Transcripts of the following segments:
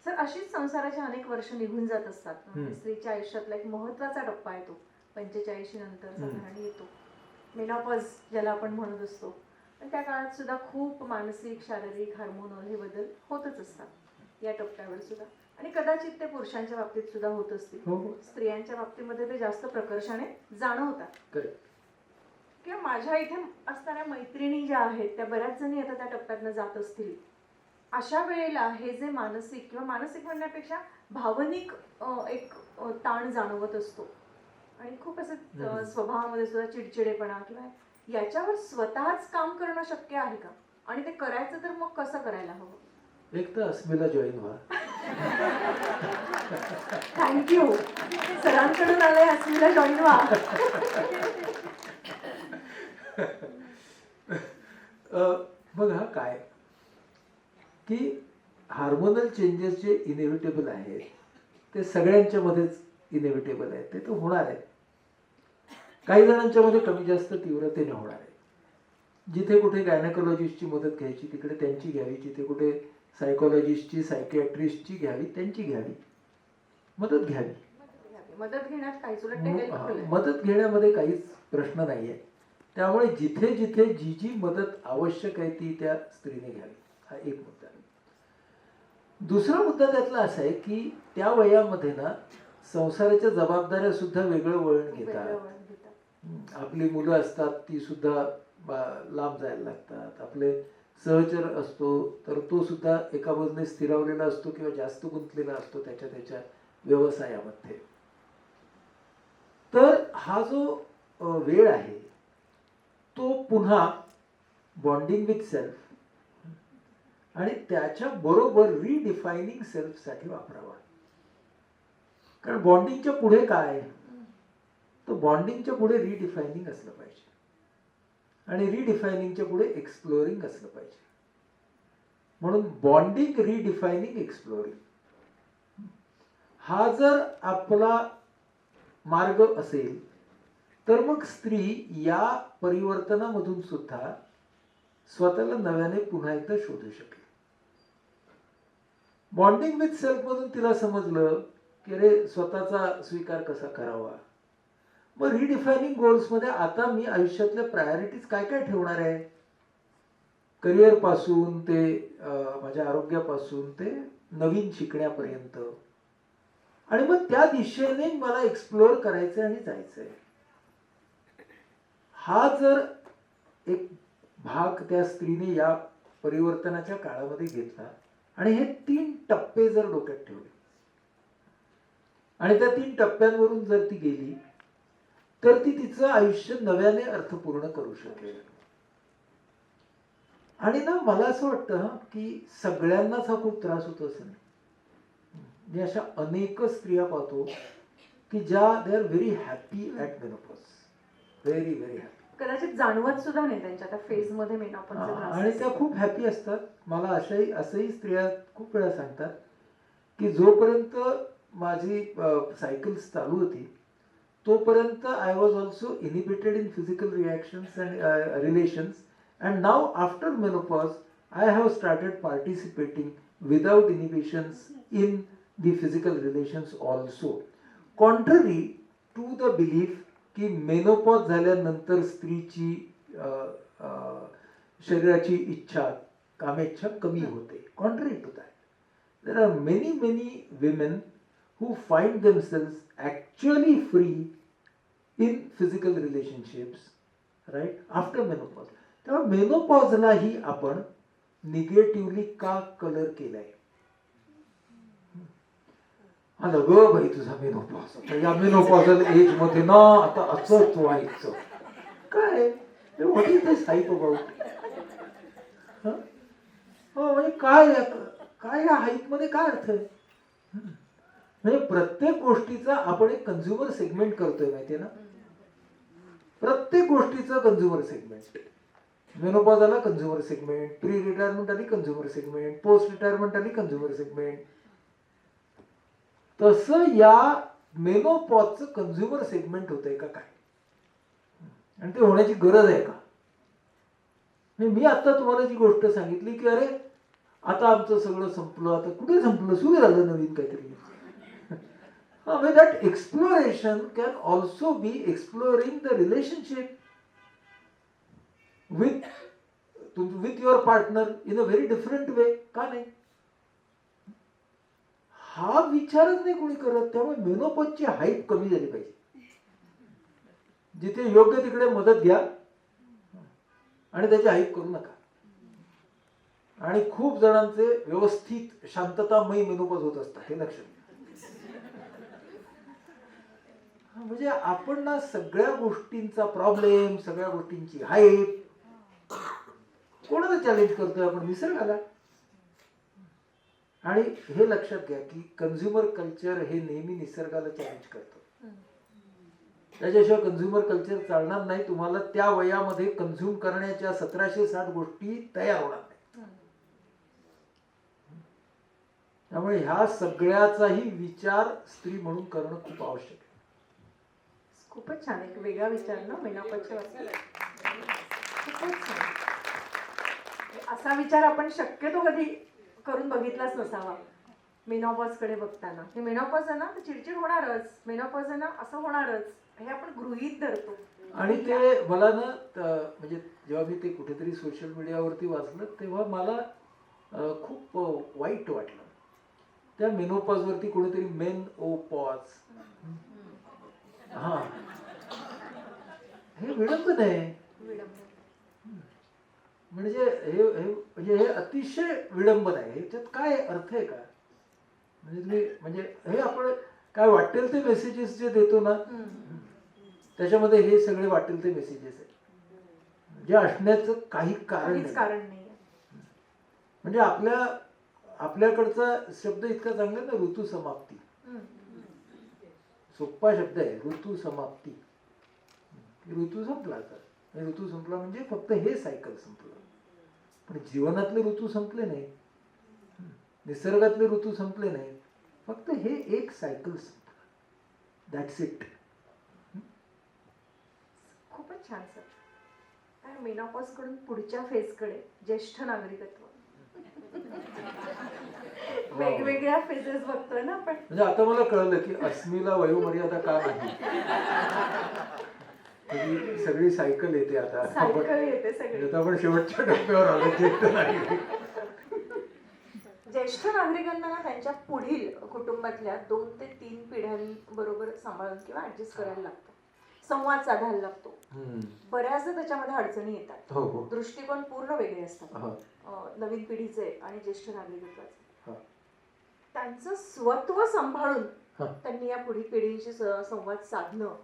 Sir अशीच संसाराचे अनेक वर्ष निघून जात असतात. स्त्रीच्या आयुष्यातला एक महत्त्वाचा टप्पा आहे तो 45 नंतर साधारण येतो, मेनोपॉज ज्याला आपण म्हणत असतो. पण त्या काळात सुद्धा खूप मानसिक शारीरिक हार्मोनल हे बदल होतच असतात या टप्प्यावर सुद्धा, आणि कदाचित ते पुरुषांच्या बाबतीत सुद्धा होत असतील. स्त्रियांच्या बाबतीमध्ये ते जास्त प्रकर्षाने जाणवतात. किंवा माझ्या इथे असणाऱ्या मैत्रिणी ज्या आहेत त्या बऱ्याच जणी आता त्या टप्प्यातनं जात असतील. अशा वेळेला हे जे मानसिक किंवा मानसिक म्हणण्यापेक्षा भावनिक एक ताण जाणवत असतो आणि खूप असं स्वभावामध्ये सुद्धा चिडचिडेपणा किंवा याच्यावर स्वतःच काम करणं शक्य आहे का, आणि ते करायचं तर मग कसं करायला हवं? एक तर अस्मिला जॉईन व्हा. थँक्यू, सरांकडून आलंय अस्मिला जॉईन व्हा. बघा काय की हार्मोनल चेंजेस जे इनेव्हिटेबल आहेत ते सगळ्यांच्या मध्येच इनेव्हिटेबल आहेत, ते तर होणार आहे. काही जणांच्या मध्ये कमी जास्त तीव्रतेने होणार आहे. जिथे कुठे गायनेकोलॉजिस्टची मदत घ्यायची तिकडे त्यांची घ्यावी, जिथे कुठे सायकोलॉजिस्टची सायकियाट्रिस्टची घ्यावी त्यांची घ्यावी, मदत घ्यावी. मदत घेण्यात काहीच उलट मदत घेण्यामध्ये काहीच प्रश्न नाहीये. त्यामुळे जिथे जिथे जी जी मदत आवश्यक आहे ती त्या स्त्रीने घ्यावी, हा एक मुद्दा. दुसरा मुद्दा त्यातला असा आहे की त्या वयामध्ये ना संसाराच्या जबाबदाऱ्या सुद्धा वेगळं वळण घेतात. आपली मुलं असतात ती सुद्धा लांब जायला लागतात. आपले सहचर असतो तर तो सुद्धा एका बाजूने स्थिरावलेला असतो किंवा जास्त गुंतलेला असतो त्याच्या त्याच्या व्यवसायामध्ये. तर हा जो वेळ आहे तो पुन्हा बॉन्डिंग विथ सेल्फ आणि त्याच्या बरोबर रिडिफायनिंग सेल्फ साठी वापरावा. कारण बॉन्डिंगच्या पुढे काय, तर बॉन्डिंगच्या पुढे रिडिफायनिंग असलं पाहिजे आणि रिडिफायनिंगच्या पुढे एक्सप्लोरिंग असलं पाहिजे. म्हणून बॉन्डिंग, रिडिफायनिंग, एक्सप्लोरिंग हा जर आपला मार्ग असेल तर मग स्त्री या परिवर्तनामधून सुद्धा स्वतःला नव्याने पुन्हा एकदा शोधू शकेल. बॉन्डिंग विथ सेल्फ मधून तिला समजलं की अरे स्वतःचा स्वीकार कसा करावा. मग रिडिफायनिंग गोल्स मध्ये आता मी आयुष्यातल्या प्रायोरिटीज काय काय ठेवणार आहे, करिअर पासून ते माझ्या आरोग्यापासून ते नवीन शिकण्यापर्यंत, आणि मग त्या दिशेने मला एक्सप्लोर करायचंय आणि जायचंय. हा जर एक भाग त्या स्त्रीने या परिवर्तनाच्या काळामध्ये घेतला आणि हे 3 टप्पे जर डोक्यात ठेवले आणि त्या 3 टप्प्यांवरून जर ती गेली तर ती तिचं आयुष्य नव्याने अर्थपूर्ण करू शकेल. आणि ना मला असं वाटतं की सगळ्यांनाच हा खूप त्रास होतो असं नाही. मी अशा अनेक स्त्रिया पाहतो की ज्या they are very happy at menopause, very very happy. कदाचित जाणवत सुद्धा नाही त्यांच्या त्या फेज मध्ये मेनोपॉज, आणि त्या खूप हॅपी असतात. मला असंही स्त्रिया खूप वेळा सांगतात की जोपर्यंत माझी सायकल्स चालू होती तोपर्यंत I was also inhibited in physical reactions and relations, and now after menopause I have started participating without inhibitions in the physical relations also. Contrary to the belief की मेनोपॉज झाल्यानंतर स्त्रीची शरीराची इच्छा, कामेच्छा कमी होते. Contrary to that, there are many women who find themselves actually free in physical relationships right after menopause. तेव्हा मेनोपॉजलाही आपण निगेटिव्हली का कलर केलाय. आलं ग बाई तुझा मेनोपॉज, या मेनोपॉजल एज मध्ये ना आता असंच व्हायचं काय, what is this hype about. हो म्हणजे काय या हाईप मध्ये काय अर्थ आहे. म्हणजे प्रत्येक गोष्टीचा आपण एक कंझ्युमर सेगमेंट करतोय माहितीये ना. प्रत्येक गोष्टीचं कंझ्युमर सेगमेंट. मेनोपॉज आला कंझ्युमर सेगमेंट, प्री रिटायरमेंट आली कंझ्युमर सेगमेंट, पोस्ट रिटायरमेंट आली कंझ्युमर सेगमेंट. तसं या मेनोपॉजचं कंझ्युमर सेगमेंट होतंय का काय, आणि ते होण्याची गरज आहे का. मी आता तुम्हाला जी गोष्ट सांगितली की अरे आता आमचं सगळं संपलं, आता कुठे संपलं, सुरू झालं नवीन काहीतरी. That exploration can also be exploring the relationship with your partner in a very different वे. का नाही? हा विचारच नाही कोणी करत. त्यामुळे मेनोपॉजची हाईट कमी झाली पाहिजे. जिथे योग्य तिकडे मदत घ्या आणि त्याची हाईट करू नका. आणि खूप जणांचे व्यवस्थित शांततामयी मेनोपॉज होत असतात, हे लक्षात घ्या. म्हणजे आपण ना सगळ्या गोष्टींचा प्रॉब्लेम, सगळ्या गोष्टींची हाईट कोणाला चॅलेंज करतोय आपण? निसर्गाला. आणि हे लक्षात घ्या की कन्झ्युमर कल्चर हे नेहमी निसर्गाला चॅलेंज करतं. त्याच्याशिवाय कन्झ्युमर कल्चर चालणार नाही. तुम्हाला त्या वयामध्ये कन्झ्युम करण्याच्या 1760 गोष्टी तयार होणार नाही. त्यामुळे ह्या सगळ्याचाही विचार स्त्री म्हणून करणं खूप आवश्यक आहे. खूपच छान, एक वेगळा विचार ना मेनोपॉजच्या बाबतीत. खूपच छान. असा विचार आपण शक्यतो कधी करून बघितलाच नसावा मेनोपॉजकडे बघताना. हे मेनोपॉज आहे ना, तर चिडचिड होणारच, मेनोपॉज आहे ना असं होणारच, हे आपण गृहीत धरतो. आणि ते मला ना म्हणजे जेव्हा मी ते कुठेतरी सोशल मीडियावरती वाचलं तेव्हा मला खूप वाईट वाटलं. त्या मेनोपॉजवरती कोणीतरी मेन ओ पॉज. हा, हे विडंबन आहे. म्हणजे हे अतिशय विडंबन आहे. ह्याच्यात काय अर्थ आहे का? म्हणजे तुम्ही म्हणजे हे आपण काय वाटेल ते मेसेजेस जे देतो ना, त्याच्यामध्ये हे सगळे वाटेल ते मेसेजेस आहेत जे असण्याचं काही कारण नाही. म्हणजे आपल्याकडचा शब्द इतका चांगला ना, ऋतू समाप्ती. सोपा शब्द आहे, ऋतू समाप्ती. ऋतू संपला. आता ऋतू संपला म्हणजे फक्त हे सायकल संपलं. पण जीवनातले ऋतू संपले नाही, निसर्गातले ऋतू संपले नाही, फक्त हे एक सायकल संपलं. That's it. खूपच छान सर. मेनोपॉज कडून पुढच्या फेजकडे, ज्येष्ठ नागरिकत्व. वेगवेगळ्या फेजेस बघतोय ना आपण. म्हणजे आता मला कळलं की अस्मीला वयोमर्यादा का नाही. सगळी सायकल येते आता. सायकल येते सगळी. आता आपण शेवटच्या टप्प्यावर आलो, ज्येष्ठ नागरिक. ज्येष्ठ नागरिकांना ना त्यांच्या पुढील कुटुंबातल्या 2 ते 3 पिढ्यांबरोबर सांभाळून किंवा ऍडजस्ट करायला लागतं, संवाद साधायला लागतो. बऱ्याचदा त्याच्यामध्ये अडचणी येतात. दृष्टिकोन पूर्ण वेगळे असतात नवीन पिढीचे आणि ज्येष्ठ नागरिकत्वाचे. त्यांचं स्वत्व सांभाळून त्यांनी या पुढील पिढीशी संवाद साधणं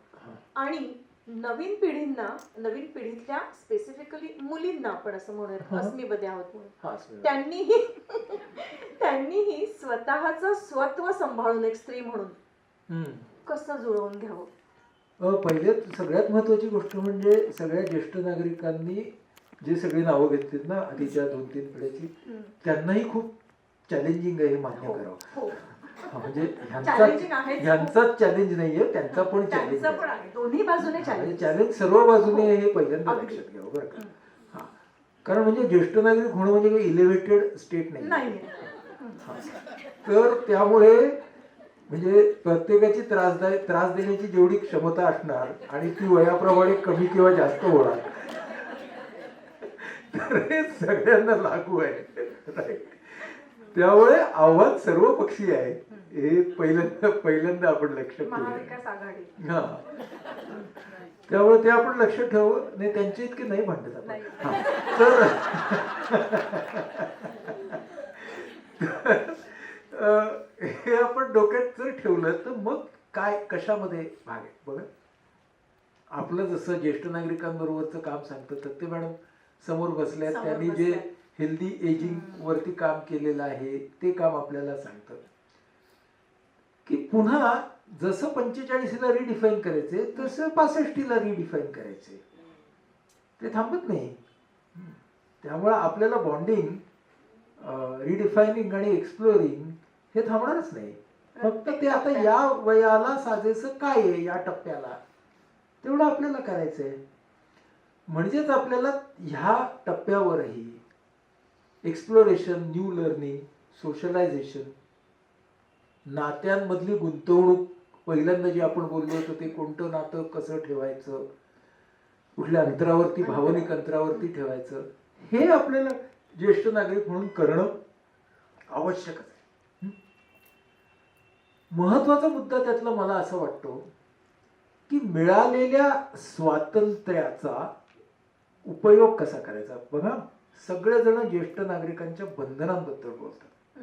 आणि नवीन पिढीतल्या स्पेसिफिकली मुलींना आपण असं म्हणूयात, अस्मीमध्ये आहोत म्हणून, त्यांनीही स्वतःचं स्वत्व सांभाळून एक स्त्री म्हणून कसं जुळवून घ्यावं? पहिले सगळ्यात महत्वाची गोष्ट म्हणजे सगळ्या ज्येष्ठ नागरिकांनी जे सगळी नावं घेतलीत ना आधीच्या 2-3 पिढ्याची, त्यांनाही खूप चॅलेंजिंग आहे हे मान्य करावं. म्हणजे ह्यांचाच चॅलेंज नाहीये, त्यांचा पण चॅलेंज आहे. दोन्ही बाजूने चॅलेंज सर्व बाजूने हे पहिल्यांदा लक्षात घ्यावं बरं का. कारण म्हणजे ज्येष्ठ नागरिक होणं म्हणजे काही इलेव्हेटेड स्टेट नाही. तर त्यामुळे म्हणजे प्रत्येकाची त्रास देण्याची जेवढी क्षमता असणार आणि ती वयाप्रमाणे कमी किंवा जास्त होणार, तर हे सगळ्यांना लागू आहे. त्यामुळे आव्हान सर्व पक्षीय आहे, हे पहिल्यांदा आपण लक्षात ठेवू. हा, त्यामुळे ते आपण लक्षात ठेवू. नाही, त्यांचे इतके नाही भांडत आपण. तर हे आपण डोक्यात जर ठेवलं तर मग काय कशामध्ये भाग आहे बघा. आपलं जसं ज्येष्ठ नागरिकांबरोबरचं काम सांगतं तर ते मॅडम समोर बसल्यात, त्यांनी जे हेल्दी एजिंग वरती काम केलेलं आहे ते काम आपल्याला सांगतं की पुन्हा जसं 45ला रिडिफाईन करायचे तसं 65ला रिडिफाईन करायचे, ते थांबत नाही. त्यामुळे आपल्याला बॉन्डिंग, रिडिफायनिंग आणि एक्सप्लोरिंग हे थांबणारच नाही. फक्त ते आता या वयाला साजेसं काय आहे, या टप्प्याला तेवढं आपल्याला करायचंय. म्हणजेच आपल्याला ह्या टप्प्यावरही एक्सप्लोरेशन, न्यू लर्निंग, सोशलायझेशन, नात्यांमधली गुंतवणूक, पहिल्यांदा जे आपण बोललो होतो ते कोणतं नातं कसं ठेवायचं, कुठल्या अंतरावरती, भावनिक अंतरावरती ठेवायचं, हे आपल्याला ज्येष्ठ नागरिक म्हणून करणं आवश्यकच आहे. महत्वाचा मुद्दा त्यातला मला असं वाटतो की मिळालेल्या स्वातंत्र्याचा उपयोग कसा करायचा. बघा, सगळेजण ज्येष्ठ नागरिकांच्या बंधनांबद्दल बोलतात,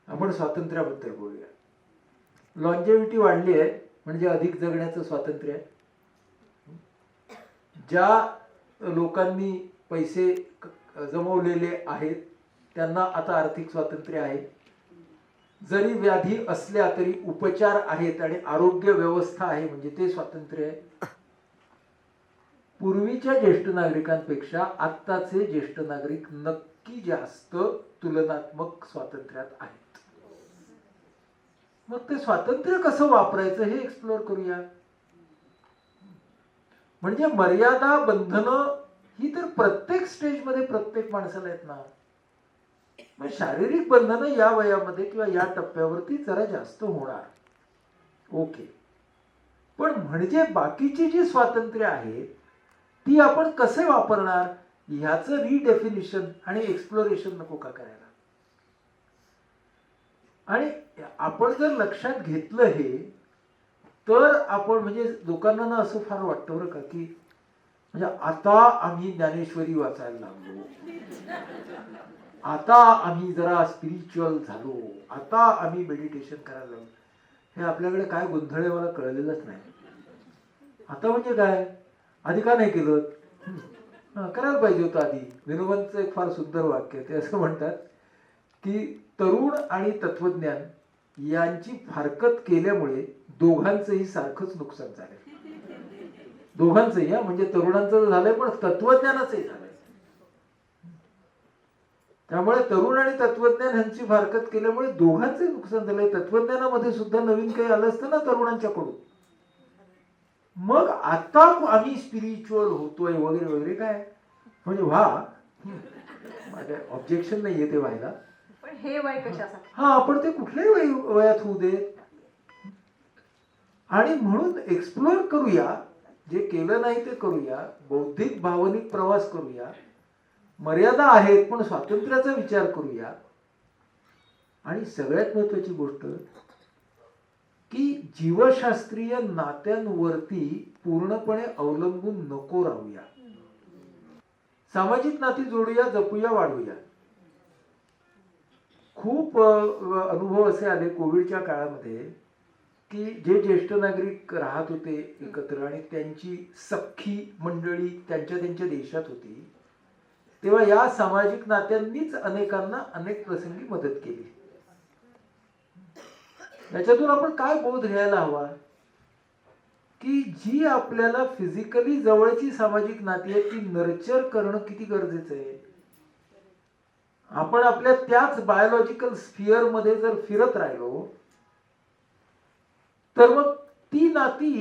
आपण स्वातंत्र्याबद्दल बोलूया. लॉन्जेव्हिटी वाढली आहे म्हणजे अधिक जगण्याचं स्वातंत्र्य आहे. ज्या लोकांनी पैसे जमवलेले आहेत त्यांना आता आर्थिक स्वातंत्र्य आहे. जरी व्याधी असल्या तरी उपचार आहेत आणि आरोग्य व्यवस्था आहे म्हणजे ते स्वातंत्र्य आहे. पूर्वीच्या ज्येष्ठ नागरिकांपेक्षा आत्ताचे ज्येष्ठ नागरिक नक्की जास्त तुलनात्मक स्वातंत्र्यात आहेत. मग ते स्वातंत्र्य कसं वापरायचं हे एक्सप्लोर करूया. म्हणजे मर्यादा, बंधनं ही तर प्रत्येक स्टेजमध्ये प्रत्येक माणसाला आहेत ना. मग शारीरिक बंधनं या वयामध्ये किंवा या टप्प्यावरती जरा जास्त होणार, ओके. पण म्हणजे बाकीची जी स्वातंत्र्य आहेत ती आपण कसे वापरणार ह्याचं रिडेफिनिशन आणि एक्सप्लोरेशन नको का करायला. आणि आपण जर लक्षात घेतलं हे तर आपण म्हणजे लोकांना ना असं फार वाटतं बरं का की म्हणजे आता आम्ही ज्ञानेश्वरी वाचायला लागलो, आता आम्ही जरा स्पिरिच्युअल झालो, आता आम्ही मेडिटेशन करायला लागलो. हे आपल्याकडे काय गोंधळ आहे मला कळलेलंच नाही. आता म्हणजे काय, आधी का नाही केलं, करायला पाहिजे होतं आधी. विनोबांचं एक फार सुंदर वाक्य, ते असं म्हणतात की तरुण आणि तत्वज्ञान यांची फारकत केल्यामुळे दोघांचंही सारखंच नुकसान झालंय. दोघांचंही, म्हणजे तरुणांचं झालंय पण तत्वज्ञानाचंही झालंय. त्यामुळे तरुण आणि तत्वज्ञान यांची फारकत केल्यामुळे दोघांचंही नुकसान झालंय. तत्वज्ञानामध्ये सुद्धा नवीन काही आलं असतं ना तरुणांच्याकडून, मग आता आम्ही स्पिरिच्युअल होतोय वगैरे वगैरे, काय म्हणजे माझ्या ऑब्जेक्शन नाहीये ते व्हायला, पण हे वय कशासाठी, आपण ते कुठल्याही वयात होऊ दे. आणि म्हणून एक्सप्लोर करूया, जे केलं नाही ते करूया, बौद्धिक भावनिक प्रवास करूया. मर्यादा आहेत पण स्वातंत्र्याचा विचार करूया. आणि सगळ्यात महत्वाची गोष्ट की जीवशास्त्रीय नात्यांवरती पूर्णपणे अवलंबून नको राहूया. सामाजिक नाती जोडूया, जपूया, वाढवूया. खूप अनुभव असे आले कोविडच्या काळामध्ये की जे ज्येष्ठ नागरिक राहत होते एकत्र आणि त्यांची सख्खी मंडळी त्यांच्या त्यांच्या देशात होती, तेव्हा या सामाजिक नात्यांनीच अनेकांना अनेक प्रसंगी मदत केली. याच्यातून आपण काय बोध घ्यायला हवा की जी आपल्याला फिजिकली जवळची सामाजिक नाती आहेत ती नर्चर करणं किती गरजेचं आहे. आपण आपल्या त्याच बायोलॉजिकल स्फिअर मध्ये जर फिरत राहिलो तर मग ती नाती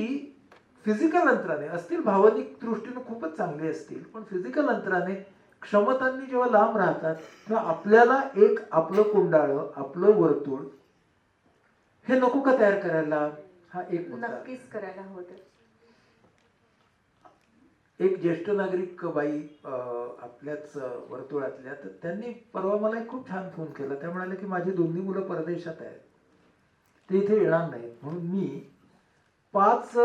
फिजिकल अंतराने असतील, भावनिक दृष्टीने खूपच चांगली असतील, पण फिजिकल अंतराने क्षमतांनी जेव्हा लांब राहतात तेव्हा आपल्याला एक आपलं कुंडाळं, आपलं वर्तुळ हे नको का तयार करायला. हा एक मुद्दा नक्कीच करायला हवं. एक ज्येष्ठ नागरिक बाई आपल्याच वर्तुळातल्या, तर त्यांनी परवा मला एक खूप छान फोन केला. त्या म्हणाले की माझी दोन्ही मुलं परदेशात आहेत, ते इथे येणार नाहीत, म्हणून मी 5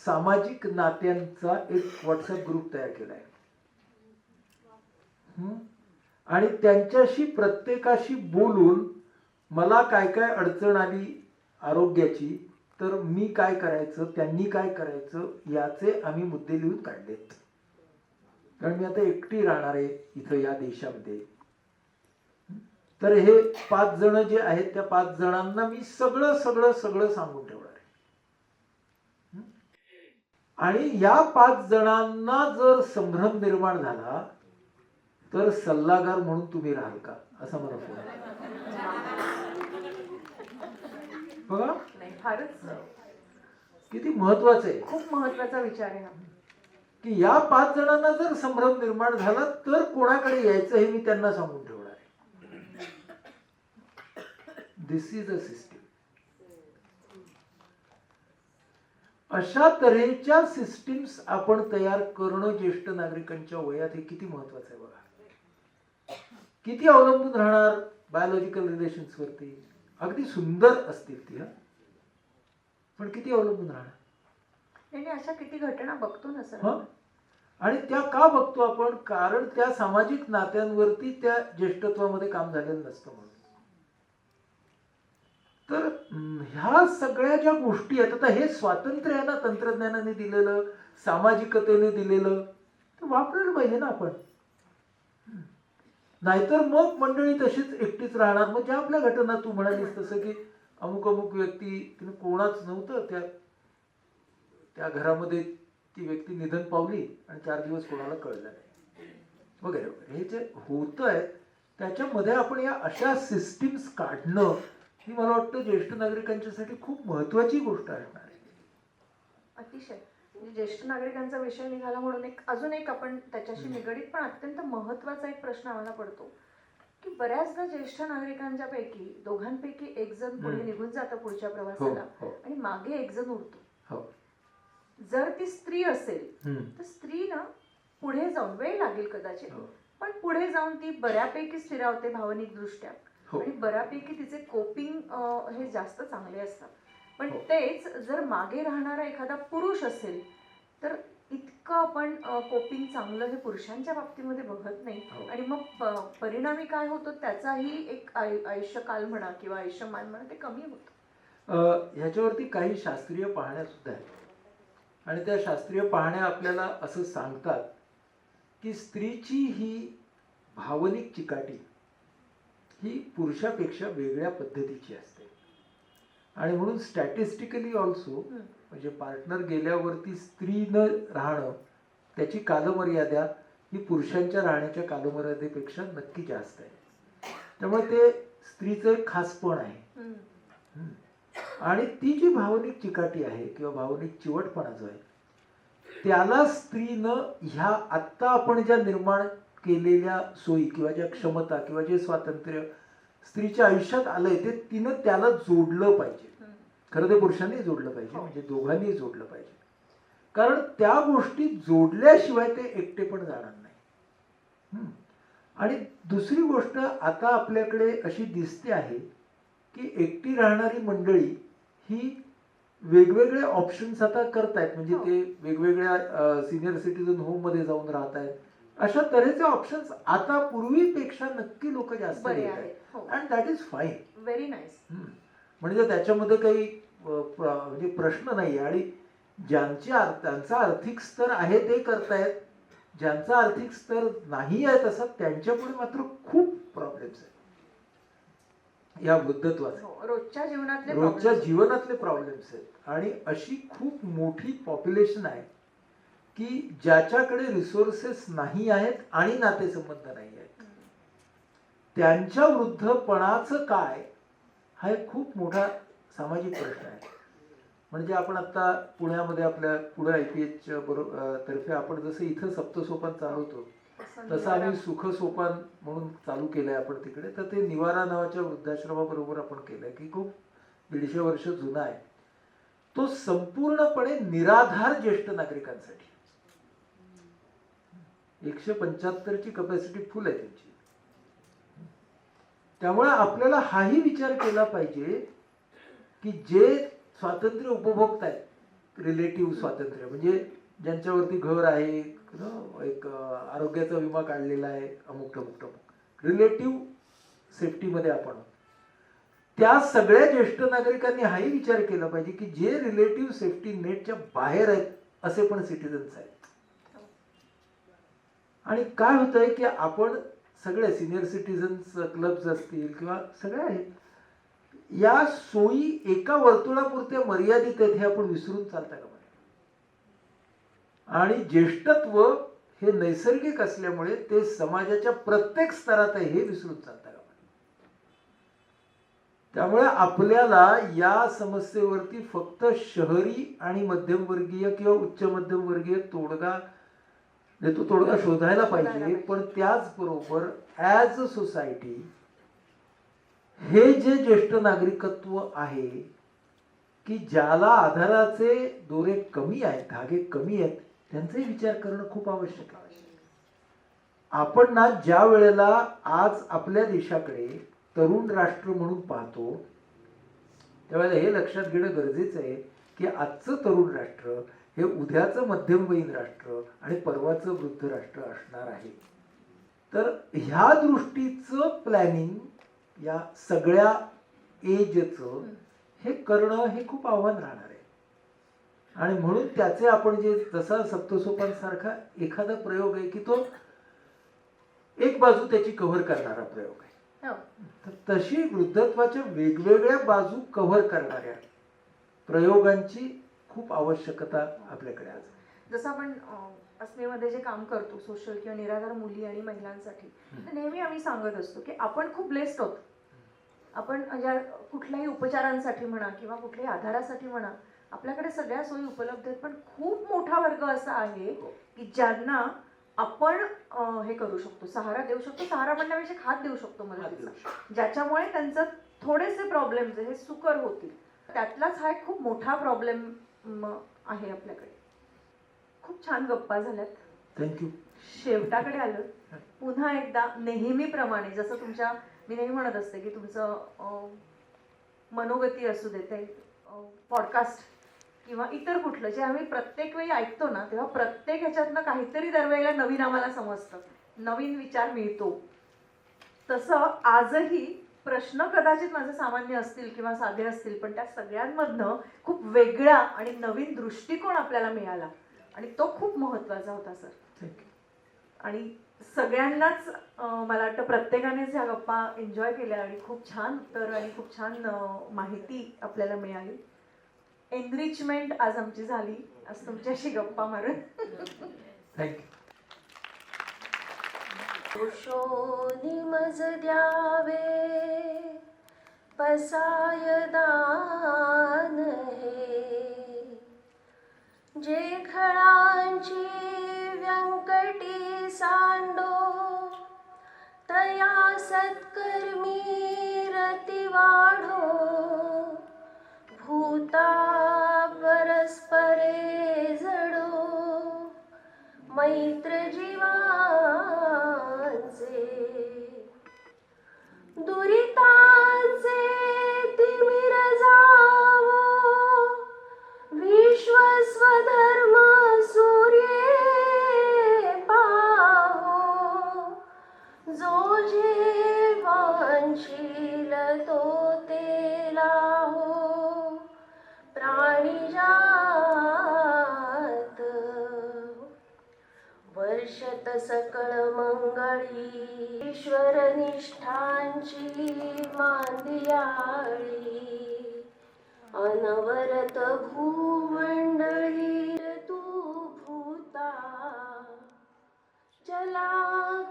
सामाजिक नात्यांचा एक व्हॉट्सअप ग्रुप तयार केलाय आणि त्यांच्याशी प्रत्येकाशी बोलून मला काय काय अडचण आली आरोग्याची तर मी काय करायचं, त्यांनी काय करायचं याचे आम्ही मुद्दे लिहून काढलेत. कारण मी आता एकटी राहणार आहे इथं या देशामध्ये. तर हे 5 जण जे आहेत त्या 5 जणांना मी सगळं सगळं सगळं सांगून ठेवणार आहे. आणि या 5 जणांना जर संभ्रम निर्माण झाला तर सल्लागार म्हणून तुम्ही राहाल का, असा मला फोन. बघा नाही, फारच किती महत्वाचं आहे. खूप महत्वाचा विचार आहे हा. की या 5 जणांना जर संभ्रम निर्माण झाला तर कोणाकडे यायचं हे मी त्यांना सांगून ठेवणार आहे. दिस इज अ सिस्टीम. अशा तऱ्हेच्या सिस्टीम्स आपण तयार करणं ज्येष्ठ नागरिकांच्या वयात हे किती महत्वाचं आहे बघा. किती अवलंबून राहणार बायोलॉजिकल रिलेशन्स वरती. अगदी सुंदर असतील ती, पण किती अवलंबून राहणार. नाही अशा किती घटना बघतो ना सर. आणि त्या का बघतो आपण, कारण त्या सामाजिक नात्यांवरती त्या ज्येष्ठत्वामध्ये काम झालेलं नसतं म्हणून. तर ह्या सगळ्या ज्या गोष्टी आहेत, आता हे स्वातंत्र्य आहे ना तंत्रज्ञानाने दिलेलं, सामाजिकतेने दिलेलं, तर वापरायला पाहिजे ना आपण. नाहीतर मग मंडळी तशीच एकटीच राहणार. मग ज्या आपल्या घटना तू म्हणालीस तसं की अमुक अमुक व्यक्ती, तिने कोणाच नव्हतं त्या घरामध्ये, ती व्यक्ती निधन पावली आणि 4 दिवस कोणाला कळलं नाही वगैरे वगैरे. हे जे होत आहे त्याच्यामध्ये आपण या अशा सिस्टीम्स काढणं ही मला वाटतं ज्येष्ठ नागरिकांच्यासाठी खूप महत्वाची गोष्ट असणार आहे. अतिशय. म्हणजे ज्येष्ठ नागरिकांचा विषय निघाला म्हणून अजून एक आपण त्याच्याशी निगडीत पण अत्यंत महत्वाचा एक प्रश्न आम्हाला पडतो की बऱ्याचदा ज्येष्ठ नागरिकांच्या पैकी दोघांपैकी एक जण पुढे निघून जातं पुढच्या प्रवासाला आणि मागे एक जण उरतो. जर ती स्त्री असेल तर स्त्री ना पुढे जाऊन, वेळ लागेल कदाचित, पण पुढे जाऊन ती बऱ्यापैकी स्थिरावते भावनिक दृष्ट्या आणि बऱ्यापैकी तिचे कोपिंग हे जास्त चांगले असतात. पण तेच जर मागे राहणारा एखादा पुरुष असेल तर इतकं आपण कोपिंग चांगलं हे पुरुषांच्या बाबतीमध्ये बघत नाही आणि मग परिणामी काय होतं त्याचाही एक आयुष्यकाल म्हणा किंवा आयुष्यमान म्हणा ते कमी होतं. ह्याच्यावरती काही शास्त्रीय पाहण्या सुद्धा आहेत आणि त्या शास्त्रीय पाहण्या आपल्याला असं सांगतात की स्त्रीची ही भावनिक चिकाटी ही पुरुषापेक्षा वेगळ्या पद्धतीची असते आणि म्हणून स्टॅटिस्टिकली ऑल्सो म्हणजे पार्टनर गेल्यावरती स्त्रीनं राहणं त्याची कालमर्यादा ही पुरुषांच्या राहण्याच्या कालमर्यादेपेक्षा नक्की जास्त आहे. त्यामुळे ते स्त्रीचं एक खासपण आहे. आणि ती जी भावनिक चिकाटी आहे किंवा भावनिक चिवटपणा जो आहे त्याला स्त्रीनं ह्या आत्ता आपण ज्या निर्माण केलेल्या सोयी किंवा ज्या क्षमता किंवा जे स्वातंत्र्य स्त्रीच्या आयुष्यात आलंय ते तिनं त्याला जोडलं पाहिजे. खरं ते पुरुषांनी जोडलं पाहिजे, म्हणजे दोघांनी जोडलं पाहिजे. कारण त्या गोष्टी जोडल्याशिवाय ते एकटे पण जाणार नाही. आणि दुसरी गोष्ट आता आपल्याकडे अशी दिसते आहे की एकटी राहणारी मंडळी ही वेगवेगळे ऑप्शन्स आता करतायत. म्हणजे ते वेगवेगळ्या सिनियर सिटीजन होम मध्ये जाऊन राहत आहेत. अशा तऱ्हेचे ऑप्शन्स आता पूर्वीपेक्षा नक्की लोक जास्त घेत आहेत and that is fine, very nice. म्हणजे त्याच्यामध्ये काही म्हणजे प्रश्न नाही. आणि ज्यांचा आर्थिक स्तर आहे ते करतायत, ज्यांचा आर्थिक स्तर नाही आहे तसा त्यांच्यापुढे मात्र खूप प्रॉब्लेम्स आहेत या वृद्धत्वाचे, रोजच्या जीवनातले प्रॉब्लेम्स आहेत. आणि अशी खूप मोठी पॉप्युलेशन आहे की ज्याच्याकडे रिसोर्सेस नाही आहेत आणि नातेसंबंध नाही आहेत. त्यांच्या वृद्धपणाचं काय हा एक खूप मोठा सामाजिक प्रश्न आहे. म्हणजे आपण आता पुण्यामध्ये आपल्या पुणे IPH तर्फे आपण जसं इथं सप्तसोपान चालवतो तसं आम्ही सुखसोपान म्हणून चालू केलंय आपण तिकडे. तर ते निवारा नावाच्या वृद्धाश्रमाबरोबर आपण केलंय की खूप 150 वर्ष जुना आहे. तो संपूर्णपणे निराधार ज्येष्ठ नागरिकांसाठी 175ची कपॅसिटी फुल आहे त्यांची. त्यामुळे आपल्याला हाही विचार केला पाहिजे की जे स्वातंत्र्य उपभोगतायत, रिलेटिव्ह स्वातंत्र्य म्हणजे ज्यांच्यावरती घर आहे, एक आरोग्याचा विमा काढलेला आहे, अमुक रिलेटिव्ह सेफ्टीमध्ये आपण, त्या सगळ्या ज्येष्ठ नागरिकांनी हाही विचार केला पाहिजे की जे रिलेटिव्ह सेफ्टी नेटच्या बाहेर आहेत असे पण सिटीजन्स आहेत. आणि काय होतंय की आपण सगळे सिनियर सिटीजन्स क्लब्स असतील किंवा सगळे आहेत, या सोयी एका वर्तुळापुरत्या मर्यादित आहेत हे आपण विसरून चालता का? आणि ज्येष्ठत्व हे नैसर्गिक असल्यामुळे ते समाजाच्या प्रत्येक स्तरात आहे हे विसरून चालता का? त्यामुळे आपल्याला या समस्येवरती फक्त शहरी आणि मध्यमवर्गीय किंवा उच्च मध्यमवर्गीय तोडगा म्हणजे तो तोडगा शोधायला पाहिजे. पाहिजे. पण त्याचबरोबर ॲज अ सोसायटी हे जे ज्येष्ठ नागरिकत्व आहे की ज्याला आधाराचे दोरे कमी आहेत, धागे कमी आहेत, त्यांचाही विचार करणं खूप आवश्यक आहे. आपण ना ज्या वेळेला आज आपल्या देशाकडे तरुण राष्ट्र म्हणून पाहतो त्यावेळेला हे लक्षात घेणं गरजेचं आहे की आजचं तरुण राष्ट्र हे उद्याचं मध्यमवयीन राष्ट्र आणि परवाचं वृद्ध राष्ट्र असणार आहे. तर ह्या दृष्टीचं प्लॅनिंग या सगळ्या एजचं हे करणं हे खूप आव्हान राहणार आहे. आणि म्हणून त्याचे आपण जे जसा सप्तसोपानसारखा एखादा प्रयोग आहे की तो एक बाजू त्याची कव्हर करणारा प्रयोग आहे. तर तशी वृद्धत्वाच्या वेगवेगळ्या बाजू कव्हर करणाऱ्या प्रयोगांची खूप आवश्यकता आपल्याकडे आज. जसं आपण अस्मिमध्ये जे काम करतो सोशल किंवा निराधार मुली आणि महिलांसाठी, तर नेहमी आम्ही सांगत असतो की आपण खूप ब्लेस्ड आहोत. आपण ज्या कुठल्याही उपचारांसाठी म्हणा किंवा कुठल्याही आधारासाठी म्हणा आपल्याकडे सगळ्या सोयी उपलब्ध आहेत. पण खूप मोठा वर्ग असा आहे की ज्यांना आपण हे करू शकतो, सहारा देऊ शकतो. सहारा म्हणण्यापेक्षा हात देऊ शकतो मदतीचा, ज्याच्यामुळे त्यांचं थोडेसे प्रॉब्लेम हे सुकर होतील. त्यातलाच हा एक खूप मोठा प्रॉब्लेम आहे आपल्याकडे. खूप छान गप्पा झाल्यात. थँक्यू. शेवटाकडे आलो. पुन्हा एकदा नेहमीप्रमाणे जसं तुमच्या मी नेहमी म्हणत असते की तुमचं मनोगती असू दे, ते पॉडकास्ट किंवा इतर कुठलं जे आम्ही प्रत्येक वेळी ऐकतो ना, तेव्हा प्रत्येक ह्याच्यातनं काहीतरी दरवेळेला नवीन आम्हाला समजतं, नवीन विचार मिळतो. तसं आजही प्रश्न कदाचित माझे सामान्य असतील किंवा साधे असतील, पण त्या सगळ्यांमधनं खूप वेगळा आणि नवीन दृष्टिकोन आपल्याला मिळाला आणि तो खूप महत्त्वाचा होता सर. थँक्यू. आणि सगळ्यांनाच मला वाटतं प्रत्येकानेच ह्या गप्पा एन्जॉय केल्या आणि खूप छान उत्तर आणि खूप छान माहिती आपल्याला मिळाली. एनरिचमेंट आज आमची झाली आज तुमच्याशी गप्पा मारून. थँक्यू. शोनी मज द्यावे पसाय दान हे, जे खळांची व्यंकटी सांडो तया सत्कर्मी रती वाढो. भूता परस्परे जडो मैत्र जीवांचे, दुरितांचे तिमिर जावो विश्व स्वधर्म सूर्ये पाहो. जो जे वांछील तो ते लाहो प्राणी जात. वर्षत सकळ मंगळी ईश्वर निष्ठांची मांदियाळी. अनवरत भूमंडळी तू भूता. चला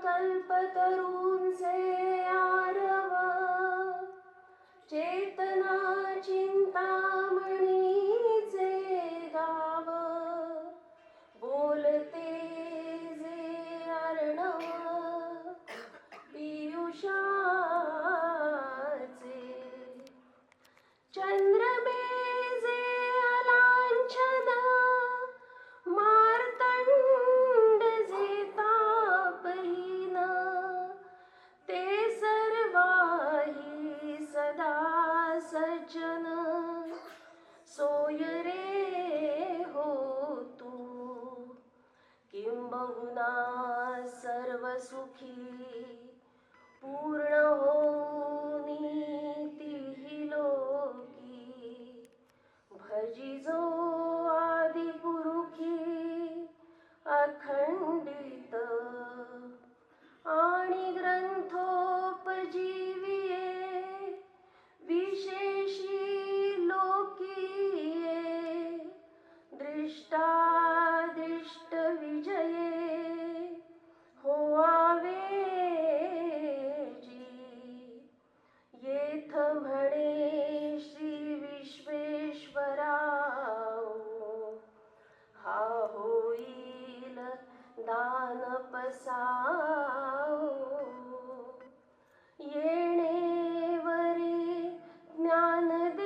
कल्पतरूंचे आरव चेतना चिंतामणीचे गाव. बोलते जे अर्णव पियुषाचे. चंद्रमेजे अलांछन मार्तंड जे तापहीन. ते सर्वाही सदा सज्जन सोय रे हो तू. किंबहुना सर्व सुखी पूर्ण होनी तिहि लोकी. भजिजो आदि पुरुखी अखंडित आणि ग्रंथोपजीविये विशेषी लोकीये. दृष्टादृष्ट विजये होआवे जी. येथ म्हणे श्री विश्वेश्वराव हा होईल दान दे